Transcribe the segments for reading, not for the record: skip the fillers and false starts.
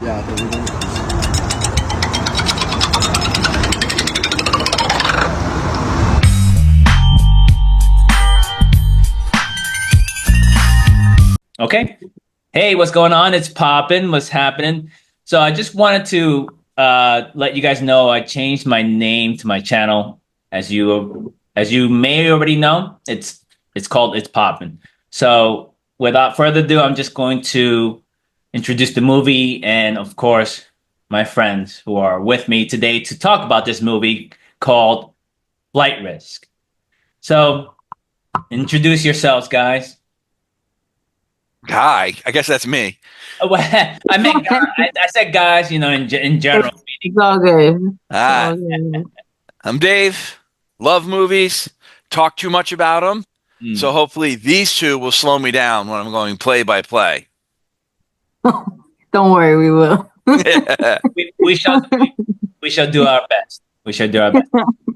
Yeah, but we don't. Okay. Hey, what's going on? It's poppin'. What's happening? So I just wanted to let you guys know I changed my name to my channel. As you may already know, it's called It's Poppin'. So without further ado, I'm just going to introduce the movie and of course my friends who are with me today to talk about this movie called Flight Risk. So introduce yourselves, guys. Hi, I guess that's me. Well, I meant I said guys, in general. It's all good. It's Ah, all good. I'm Dave. Love movies. Talk too much about them. So Mm. hopefully these two will slow me down when I'm going play by play. Don't worry, we will. Yeah, We shall do our best. We shall do our best.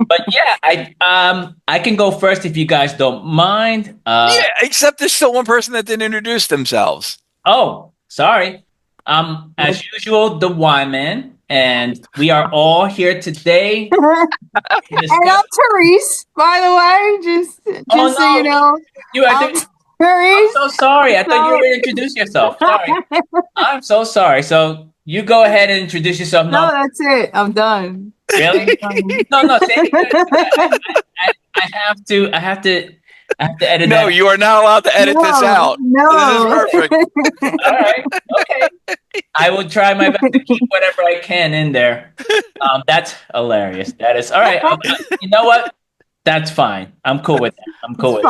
But yeah, I can go first if you guys don't mind. except there's still one person that didn't introduce themselves. Oh, sorry. As usual, the Y Man, and we are all here today to And discuss. I'm Therese, by the way. Oh Just so you no, know, you! I I'm think I'm Therese. so sorry. I thought you were So, going to introduce yourself. Sorry, I'm so sorry. So you go ahead and introduce yourself. no, No, that's it. I'm done. I'm really? done. No, no. Say it again. I have to. I have to edit No, that. you are not allowed to edit this No, out. This is no. perfect. All right. Okay. I will try my best to keep whatever I can in there. That's hilarious. That is all right. You know what? That's fine. I'm cool with that. I'm cool It's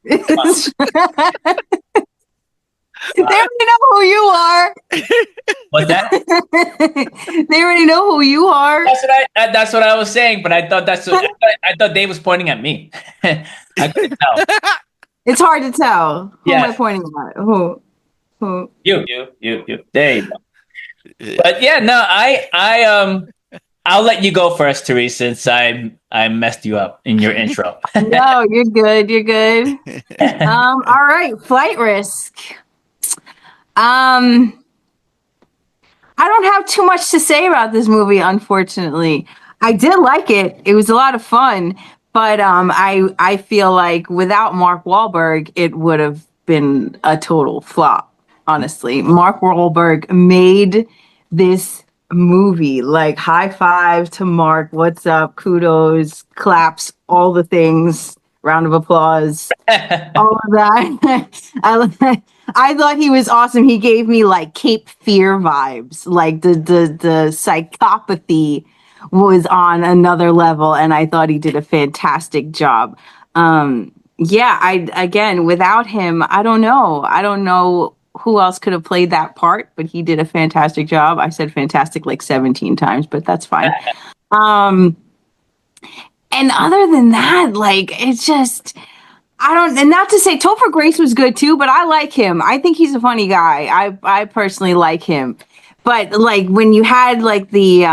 with that. fine. Fine. They already know who you are. What's that? They already know who you are. That's what I was saying. But I thought Dave was pointing at me. I couldn't tell. It's hard to tell. Who am I Yes, pointing at? Who? Who? you. There you go. But yeah, no, I'll let you go first, Therese, since I messed you up in your intro. No, you're good. You're good. All right. Flight risk. Um, I don't have too much to say about this movie, unfortunately. I did like it. It was a lot of fun, but I feel like without Mark Wahlberg, it would have been a total flop. Honestly, Mark Wahlberg made this movie. Like high five to Mark. What's up? Kudos, claps, all the things. Round of applause, all of that. I thought he was awesome. He gave me like Cape Fear vibes. Like the psychopathy was on another level, and I thought he did a fantastic job. Yeah, I again without him, I don't know. I don't know who else could have played that part, but he did a fantastic job. I said fantastic like 17 times, but that's fine. Um, and other than that, like it's just I don't, and not to say Topher Grace was good too, but I like him. I think he's a funny guy. I personally like him. But like when you had like the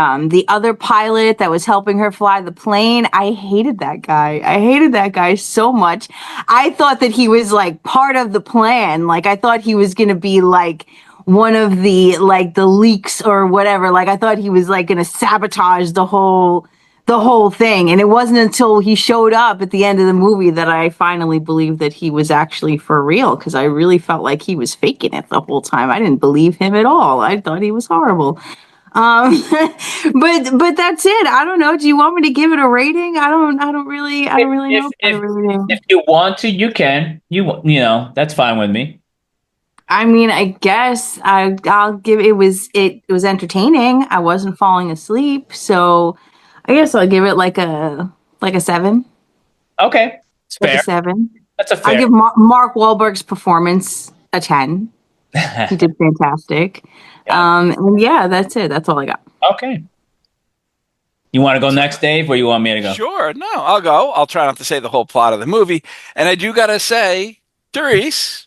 other pilot that was helping her fly the plane, I hated that guy. I hated that guy so much. I thought that he was like part of the plan. Like I thought he was gonna be like one of the like the leaks or whatever. Like I thought he was like gonna sabotage the whole thing. And it wasn't until he showed up at the end of the movie that I finally believed that he was actually for real because I really felt like he was faking it the whole time. I didn't believe him at all. I thought he was horrible. Um, but that's it. I don't know. Do you want me to give it a rating? I if don't really if know about a if if rating. you want to, you can. That's fine with me. I mean, I guess I'll give it was entertaining. I wasn't falling asleep, so I guess I'll give it like a 7. Okay, it's Like a fair. 7. That's a I fair. give Mark Wahlberg's performance a 10. He did fantastic. Yeah. And yeah, that's it. That's all I got. Okay. You want to go So, next, Dave, or you want me to go? sure, no, I'll go. I'll try not to say the whole plot of the movie. And I do gotta say, Therese,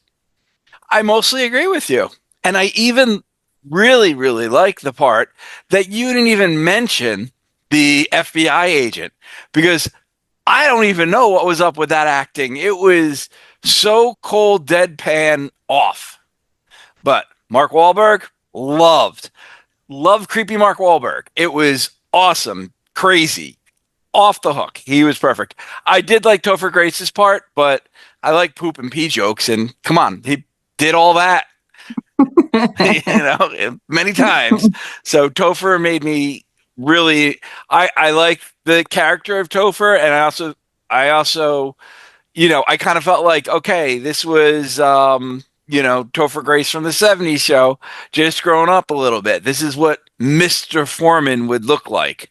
I mostly agree with you. And I even really, really like the part that you didn't even mention the FBI agent because I don't even know what was up with that acting. It was so cold, deadpan, off. But Mark Wahlberg, loved. Love creepy Mark Wahlberg. It was awesome, crazy, off the hook. He was perfect. I did like Topher Grace's part, but I like poop and pee jokes. And come on, he did all that, many times. So Topher made me really. I like the character of Topher, and I also, I kind of felt like, okay, this was, Topher Grace from the '70s show, just grown up a little bit. This is what Mr. Foreman would look like,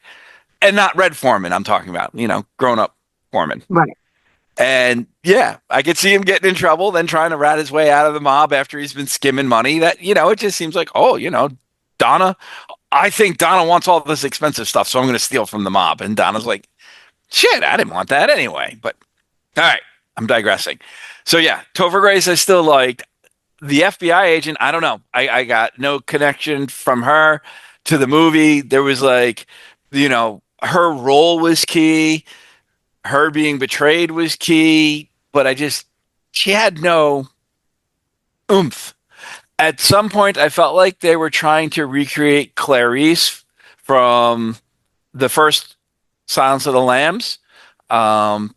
and not Red Foreman. I'm talking about, grown up Foreman. Right. And yeah, I could see him getting in trouble, then trying to rat his way out of the mob after he's been skimming money. That, it just seems like, oh, Donna, I think Donna wants all this expensive stuff, so I'm going to steal from the mob. And Donna's like, shit, I didn't want that anyway. But all right, I'm digressing. So yeah, Topher Grace I still liked. The FBI agent, I don't know. I got no connection from her to the movie. There was like, her role was key. Her being betrayed was key, but she had no oomph. At some point, I felt like they were trying to recreate Clarice from the first Silence of the Lambs. I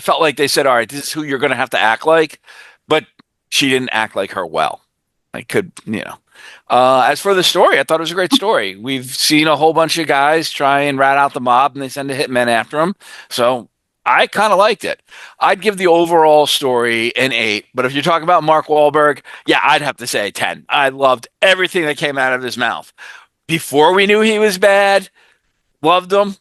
felt like they said, all right, this is who you're going to have to act like, but she didn't act like her well. I could, as for the story, I thought it was a great story. We've seen a whole bunch of guys try and rat out the mob and they send a hitman after them. So I kind of liked it. I'd give the overall story an 8, but if you're talking about Mark Wahlberg, yeah, I'd have to say a 10. I loved everything that came out of his mouth. Before we knew he was bad, loved him,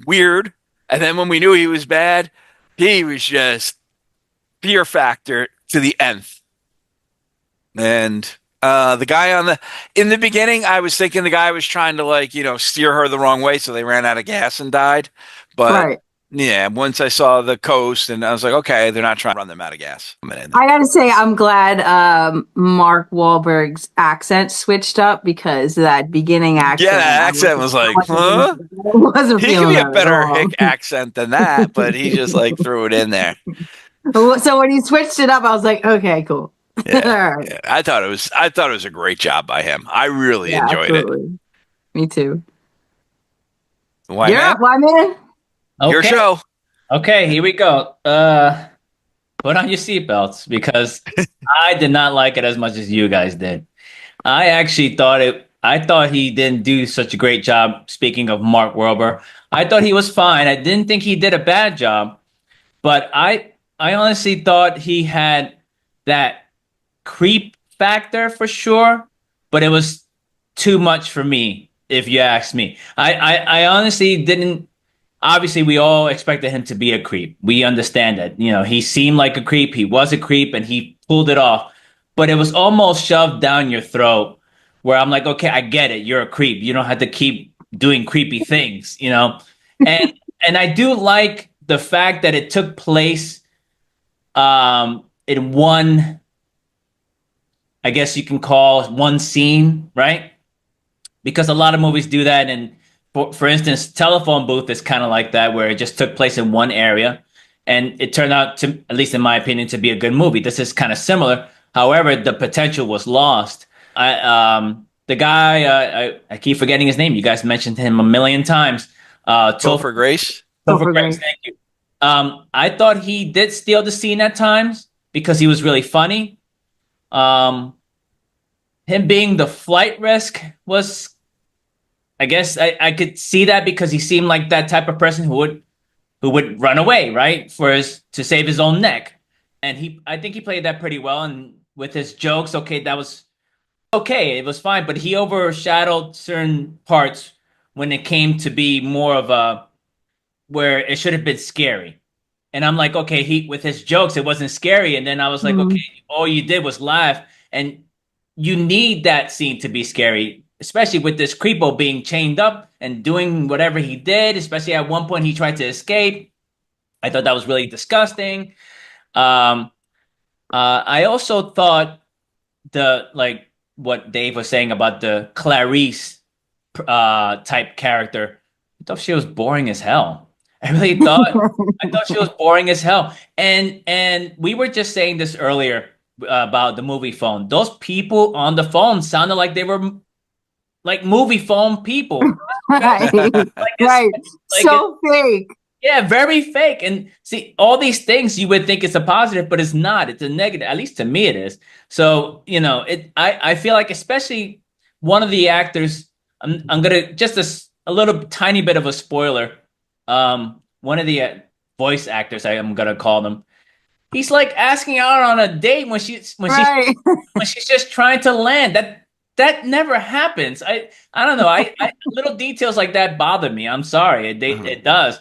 weird. And then when we knew he was bad, he was just fear factor to the nth. And the guy in the beginning, I was thinking the guy was trying to steer her the wrong way, so they ran out of gas and died. But Right. yeah, once I saw the coast, and I was like, okay, they're not trying to run them out of gas. I gotta say, I'm glad Mark Wahlberg's accent switched up because that beginning accent, Yeah, that accent was like, I huh? wasn't He could feeling be a that at better all. hick accent than that, but he just threw it in there. So when he switched it up, I was like, okay, cool. All Yeah, right. yeah. I thought it was a great job by him. I really Yeah, enjoyed it. absolutely. Me too. Why, You're man? up, why man? Your Okay. show. Okay, here we go. Put on your seatbelts because I did not like it as much as you guys did. I thought he didn't do such a great job. Speaking of Mark Wahlberg, I thought he was fine. I didn't think he did a bad job, but I honestly thought he had that creep factor for sure, but it was too much for me, if you ask me. I honestly didn't. Obviously, we all expected him to be a creep. We understand that. He seemed like a creep. He was a creep, and he pulled it off. But it was almost shoved down your throat, where I'm like, okay, I get it. You're a creep. You don't have to keep doing creepy things. And and I do like the fact that it took place in one, I guess you can call one scene, right? Because a lot of movies do that. And for instance, Telephone Booth is kind of like that, where it just took place in one area, and it turned out to, at least in my opinion, to be a good movie. This is kind of similar. However, the potential was lost. The guy, I keep forgetting his name. You guys mentioned him a million times. Topher Grace. Topher Topher Grace, Grace. thank you. I thought he did steal the scene at times because he was really funny. Um, him being the flight risk was, I guess I could see that because he seemed like that type of person who would run away, right? To save his own neck. And I think he played that pretty well. And with his jokes, okay, that was okay. It was fine, but he overshadowed certain parts when it came to be more of a where it should have been scary. And I'm like, okay, he with his jokes, it wasn't scary. And then I was like, okay, Mhm. all you did was laugh. And you need that scene to be scary, especially with this creepo being chained up and doing whatever he did. Especially at one point, he tried to escape. I thought that was really disgusting. Um, I also thought the like what Dave was saying about the Clarice type character. I thought she was boring as hell. I really thought I thought she was boring as hell. And we were just saying this earlier about the movie Phone. Those people on the phone sounded like they were like movie phone people. Right. Like it's Right. like it, So fake. yeah, very fake. And see, all these things you would think it's a positive, but it's not. It's a negative. At least to me, it is. So I feel like especially one of the actors. I'm gonna just a little tiny bit of a spoiler. One of the voice actors, I'm gonna call them. He's like asking out on a date Right. when she's just trying to land. That never happens. I don't know. I little details like that bother me. I'm sorry. It does.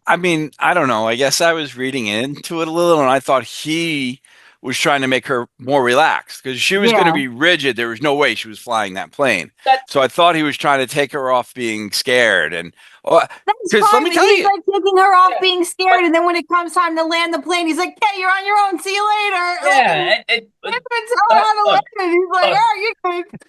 I mean, I don't know. I guess I was reading into it a little, and I thought he was trying to make her more relaxed because she was going to Yeah. be rigid. There was no way she was flying that plane. That So I thought he was trying to take her off being scared. And That's because let fine, me but tell he's you, like taking her off yeah, being but scared, and then when it comes time to land the plane, he's like, "Hey, you're on your own. See you later." Like, he yeah. didn't even tell her how to land Look, it. He's like, look, "Oh, you good."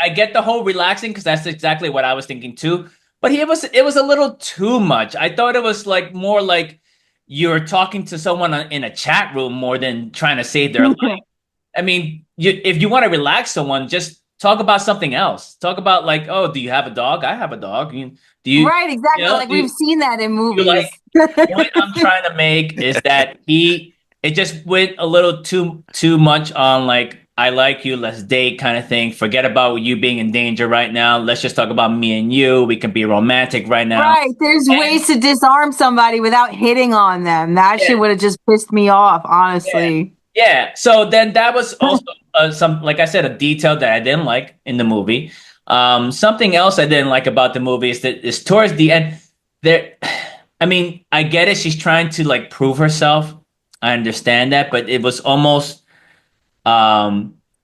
I get the whole relaxing because that's exactly what I was thinking too. But it was a little too much. I thought it was like more like you're talking to someone in a chat room more than trying to save their life. I mean, if you want to relax someone, just talk about something else. Talk about like, oh, do you have a dog? I have a dog. Do you, Right, exactly. Like we've seen that in you like? movies. Point I'm trying to make is that it just went a little too much on like I like you, let's date kind of thing. Forget about you being in danger right now. Let's just talk about me and you. We can be romantic right now. Right. There's And ways to disarm somebody without hitting on them. That yeah, shit would have just pissed me off, yeah, honestly. yeah. So then that was also some, like I said, a detail that I didn't like in the movie. Something else I didn't like about the movie is that is towards the end there. I mean, I get it. She's trying to like prove herself. I understand that, but it was almost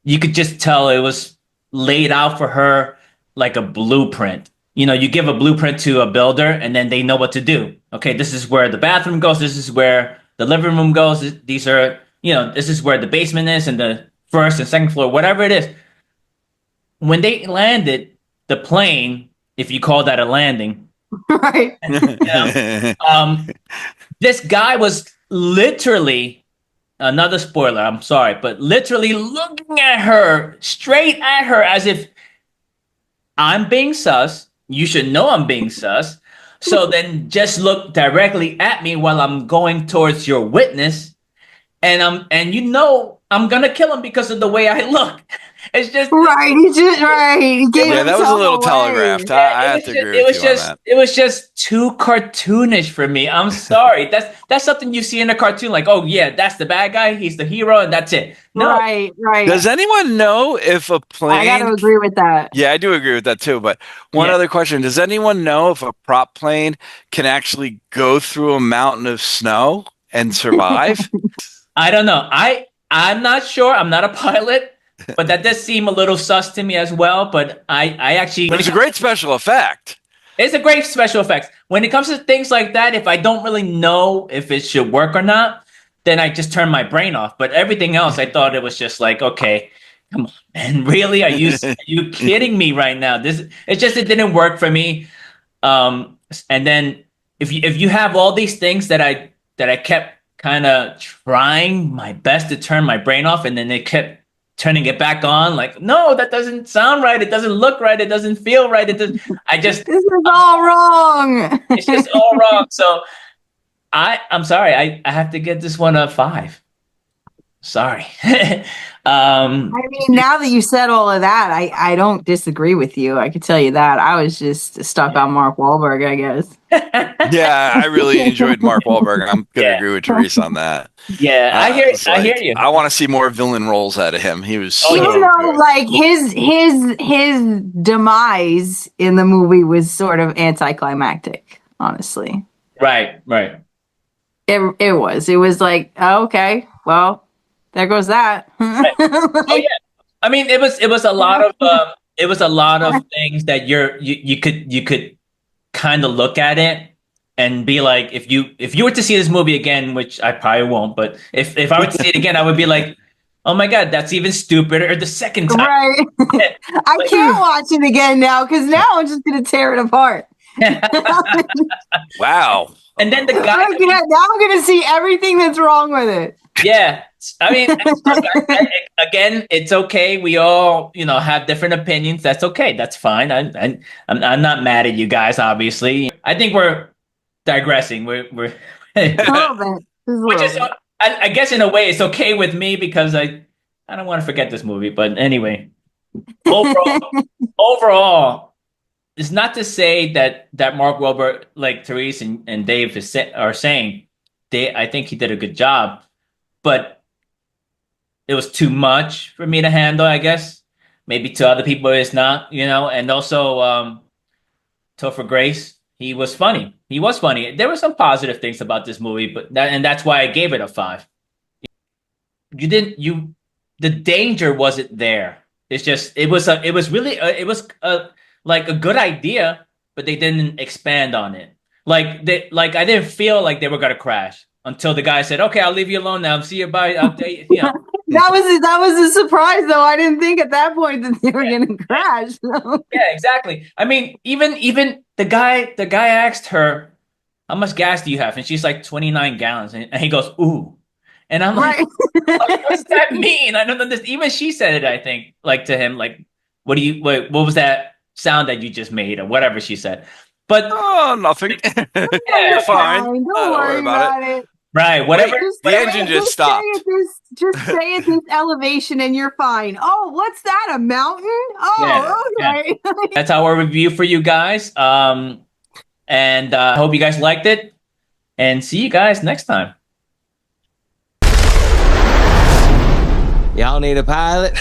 you could just tell it was laid out for her like a blueprint. You give a blueprint to a builder and then they know what to do. Okay, this is where the bathroom goes, this is where the living room goes, these are, this is where the basement is and the first and second floor, whatever it is. When they landed the plane, if you call that a landing, Right. you know, um, this guy was literally another spoiler, I'm sorry, but literally looking at her, straight at her, as if I'm being sus. You should know I'm being sus. So then just look directly at me while I'm going towards your witness. And I'm gonna kill him because of the way I look. It's just Right. He just right. He it gave was yeah, that was a himself little away. telegraphed. yeah, I have to agree with you on that. it was just too cartoonish for me. I'm sorry. That's something you see in a cartoon, like, oh yeah, that's the bad guy, he's the hero, and that's it. No, Right. Right. Does anyone know if a I got to plane? agree with that. Yeah, I do agree with that too. But one yeah. other question: does anyone know if a prop plane can actually go through a mountain of snow and survive? I don't know. I'm not sure. I'm not a pilot, but that does seem a little sus to me as well. But I actually But it's a great special effect. it's a great special effects. When it comes to things like that, if I don't really know if it should work or not, then I just turn my brain off. But everything else, I thought it was just like, okay, come on, man, really? Are you kidding me right now? It didn't work for me. And then if you have all these things that I kept kind of trying my best to turn my brain off, and then it kept turning it back on, like, no, that doesn't sound right. It doesn't look right. It doesn't feel right. It does. I just This is all wrong. it's just all wrong. So I'm sorry. I have to get this one a 5. Sorry. um, I mean, now that you said all of that, I don't disagree with you. I can tell you that. I was just stuck on Mark Wahlberg, I guess. Yeah, I really enjoyed Mark Wahlberg. I'm gonna yeah, agree with Teresa on that. yeah. It's I hear like you. I want to see more villain roles out of him. He was Oh, yeah. Even so though, good. like his demise in the movie was sort of anticlimactic, honestly. Right, right. It was like, oh, okay, well, there goes that. Right. Oh yeah. Like, I mean, it was a lot of it was a lot of things that you could kind of look at it and be like, if you were to see this movie again, which I probably won't, but if I were to see it again, I would be like, oh my God, that's even stupider the second time. right. I Like, can't watch it again now because now I'm just gonna tear it apart. Wow. And then the guy, Now I'm gonna see everything that's wrong with it. yeah. I mean, look, again, it's okay. We all, have different opinions. That's okay. That's fine. I'm not mad at you guys. Obviously, I think we're digressing. We're A little bit. Just a which little is, bit. I guess, in a way, it's okay with me because I don't want to forget this movie. But anyway, overall, it's not to say that Mark Wahlberg, like Therese and Dave are saying, I think he did a good job, but it was too much for me to handle, I guess. Maybe to other people it's not, and also Topher Grace, he was funny. He was funny. There were some positive things about this movie, and that's why I gave it a 5. You didn't you The danger wasn't there. It's just it was really like a good idea, but they didn't expand on it. Like I didn't feel like they were gonna crash until the guy said, "Okay, I'll leave you alone now. See you. Bye. I'll tell you." That was a surprise though. I didn't think at that point that they were gonna crash. So. Yeah, exactly. I mean, even the guy asked her, "How much gas do you have?" And she's like, 29 gallons. And he goes, "Ooh." And I'm like, Right. what does that mean? I don't know this. Even she said it, I think, like to him, like, what was that sound that you just made or whatever she said. But Oh, nothing. yeah, You're fine. Don't Don't worry worry about about it. right, whatever. The engine just stopped. Just stay at this elevation and you're fine. Oh, what's that? A mountain? Yeah, Oh, yeah. okay. That's our review for you guys. And I hope you guys liked it. And see you guys next time. Y'all need a pilot?